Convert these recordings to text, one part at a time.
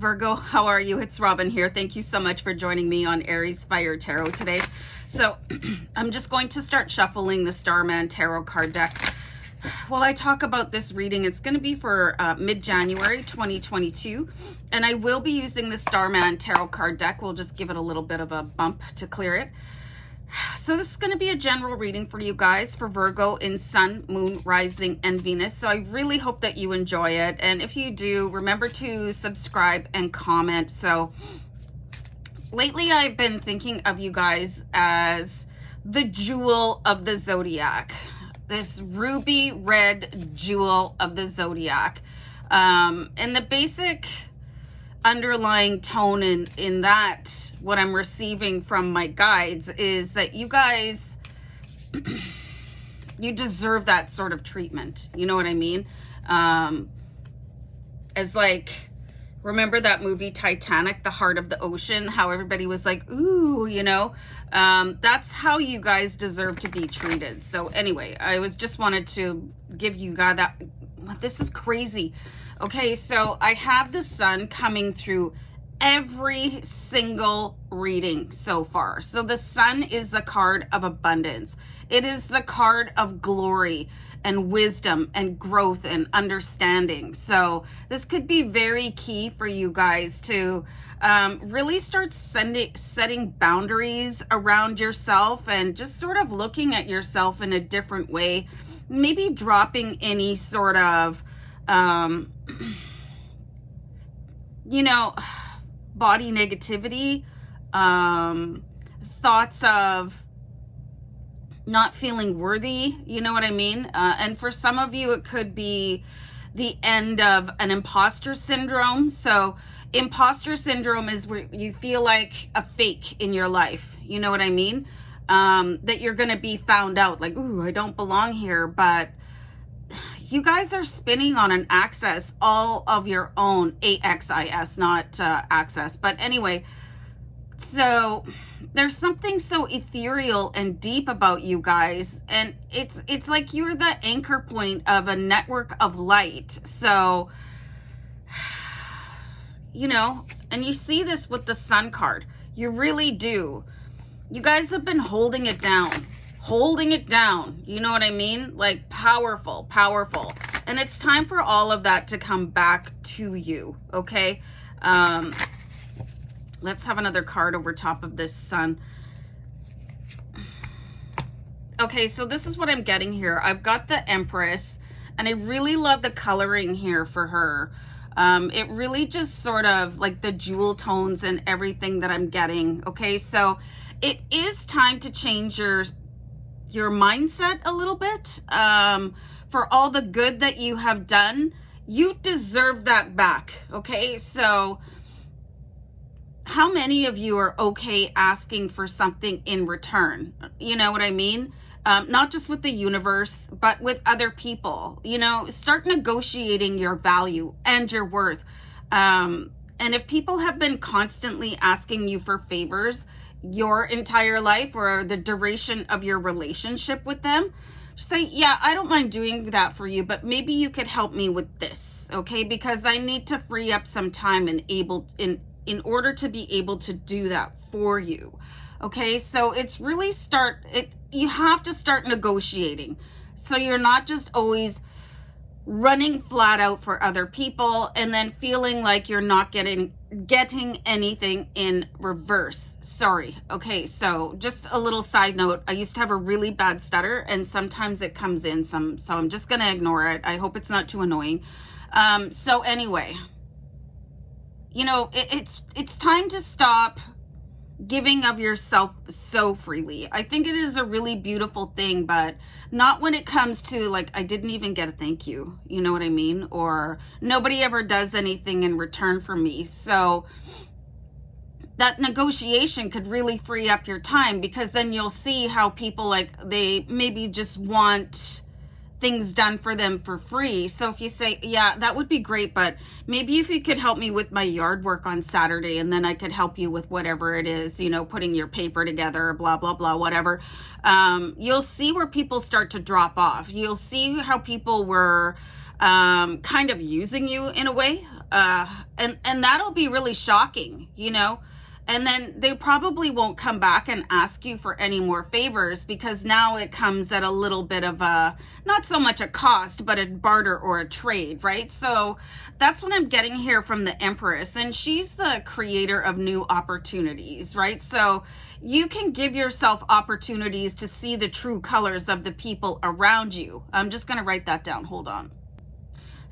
Virgo, how are you? It's Robin here. Thank you so much for joining me on Aries Fire Tarot today. So I'm just going to start shuffling the Starman Tarot Card deck. While I talk about this reading, it's going to be for mid-January 2022, and I will be using the Starman Tarot Card deck. We'll just give it a little bit of a bump to clear it. So this is going to be a general reading for you guys for Virgo in Sun, Moon, Rising, and Venus. So I really hope that you enjoy it. And if you do, remember to subscribe and comment. So lately I've been thinking of you guys as the jewel of the zodiac. This ruby red jewel of the zodiac. And the basic underlying tone in that, what I'm receiving from my guides, is that you guys, you deserve that sort of treatment. You know what I mean? As like, remember that movie Titanic, The Heart of the Ocean, how everybody was like, ooh, you know, that's how you guys deserve to be treated. So anyway, I just wanted to give you guys that. This is crazy. Okay, so I have the sun coming through every single reading so far. So the sun is the card of abundance. It is the card of glory and wisdom and growth and understanding. So this could be very key for you guys to really start setting boundaries around yourself and just sort of looking at yourself in a different way. Maybe dropping any sort of, you know, body negativity, thoughts of not feeling worthy, you know what I mean? And for some of you, it could be the end of an imposter syndrome. So imposter syndrome is where you feel like a fake in your life, you know what I mean? That you're going to be found out, like, ooh, I don't belong here. But you guys are spinning on an axis all of your own, AXIS, not access. But anyway, so there's something so ethereal and deep about you guys. And it's like you're the anchor point of a network of light. So, you know, and you see this with the sun card. You really do. You guys have been holding it down, you know what I mean? Like powerful. And it's time for all of that to come back to you, okay? Let's have another card over top of this sun. Okay, so this is what I'm getting here. I've got the Empress, and I really love the coloring here for her. It really just sort of like the jewel tones and everything that I'm getting, okay? So it is time to change your mindset a little bit. For all the good that you have done, you deserve that back, okay? So how many of you are okay asking for something in return? You know what I mean? Not just with the universe, but with other people. You know, start negotiating your value and your worth. And if people have been constantly asking you for favors your entire life or the duration of your relationship with them, just say, yeah, I don't mind doing that for you, but maybe you could help me with this, okay? Because I need to free up some time and in order to be able to do that for you, okay? So it's really you have to start negotiating. So you're not just always running flat out for other people and then feeling like you're not getting anything in reverse. Sorry. Okay, so just a little side note. I used to have a really bad stutter, and sometimes it comes in so I'm just going to ignore it. I hope it's not too annoying. So anyway, you know, it's time to stop giving of yourself so freely. I think it is a really beautiful thing, but not when it comes to like, I didn't even get a thank you. You know what I mean? Or nobody ever does anything in return for me. So that negotiation could really free up your time, because then you'll see how people, like, they maybe just want things done for them for free. So if you say, yeah, that would be great, but maybe if you could help me with my yard work on Saturday, and then I could help you with whatever it is, you know, putting your paper together, blah, blah, blah, whatever. You'll see where people start to drop off. You'll see how people were kind of using you in a way. and that'll be really shocking, you know. And then they probably won't come back and ask you for any more favors, because now it comes at a little bit of a, not so much a cost, but a barter or a trade, right? So that's what I'm getting here from the Empress. And she's the creator of new opportunities, right? So you can give yourself opportunities to see the true colors of the people around you. I'm just going to write that down. Hold on.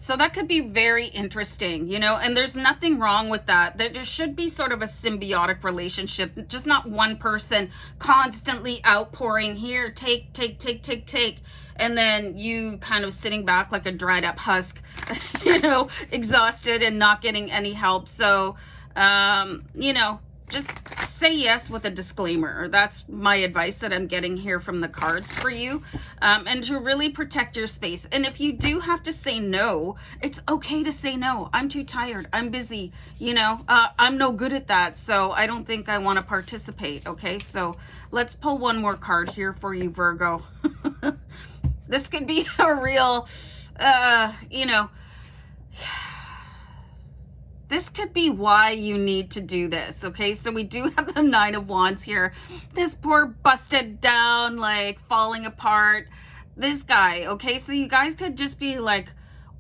So that could be very interesting, you know, and there's nothing wrong with that. There should be sort of a symbiotic relationship, just not one person constantly outpouring here, take, and then you kind of sitting back like a dried up husk, you know, exhausted and not getting any help. So, you know, just say yes with a disclaimer. That's my advice that I'm getting here from the cards for you. And to really protect your space. And if you do have to say no, it's okay to say no. I'm too tired. I'm busy. You know, I'm no good at that. So I don't think I want to participate. Okay, so let's pull one more card here for you, Virgo. This could be a real, you know, this could be why you need to do this, okay? So we do have the Nine of Wands here. This poor busted down, like falling apart, this guy, okay? So you guys could just be like,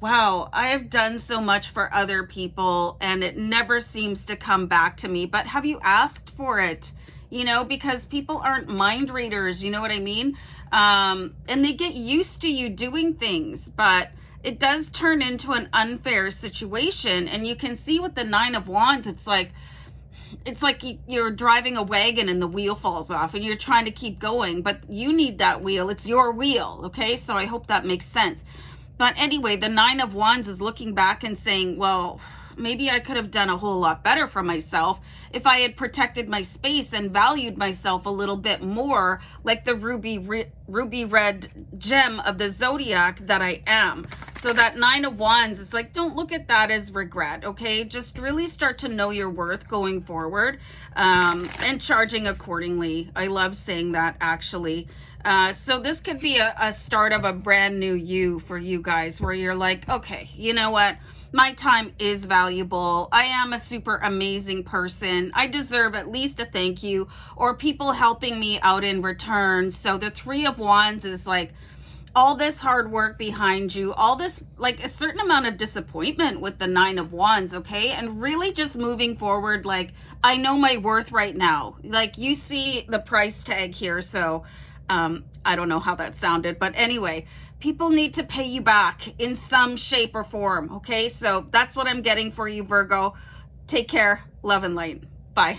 wow, I have done so much for other people and it never seems to come back to me. But have you asked for it? You know, because people aren't mind readers, you know what I mean? And they get used to you doing things, but it does turn into an unfair situation. And you can see with the Nine of Wands, it's like you're driving a wagon and the wheel falls off and you're trying to keep going, but you need that wheel. It's your wheel, okay? So I hope that makes sense. But anyway, the Nine of Wands is looking back and saying, well, maybe I could have done a whole lot better for myself if I had protected my space and valued myself a little bit more, like the ruby red gem of the zodiac that I am. So that Nine of Wands is like, don't look at that as regret, okay? Just really start to know your worth going forward, and charging accordingly. I love saying that, actually. So this could be a start of a brand new you for you guys, where you're like, okay, you know what? My time is valuable. I am a super amazing person. I deserve at least a thank you or people helping me out in return. So the Three of Wands is like all this hard work behind you, all this, like a certain amount of disappointment with the Nine of Wands, okay? And really just moving forward, like, I know my worth right now. Like, you see the price tag here, so I don't know how that sounded, but anyway, people need to pay you back in some shape or form, okay? So that's what I'm getting for you, Virgo. Take care. Love and light. Bye.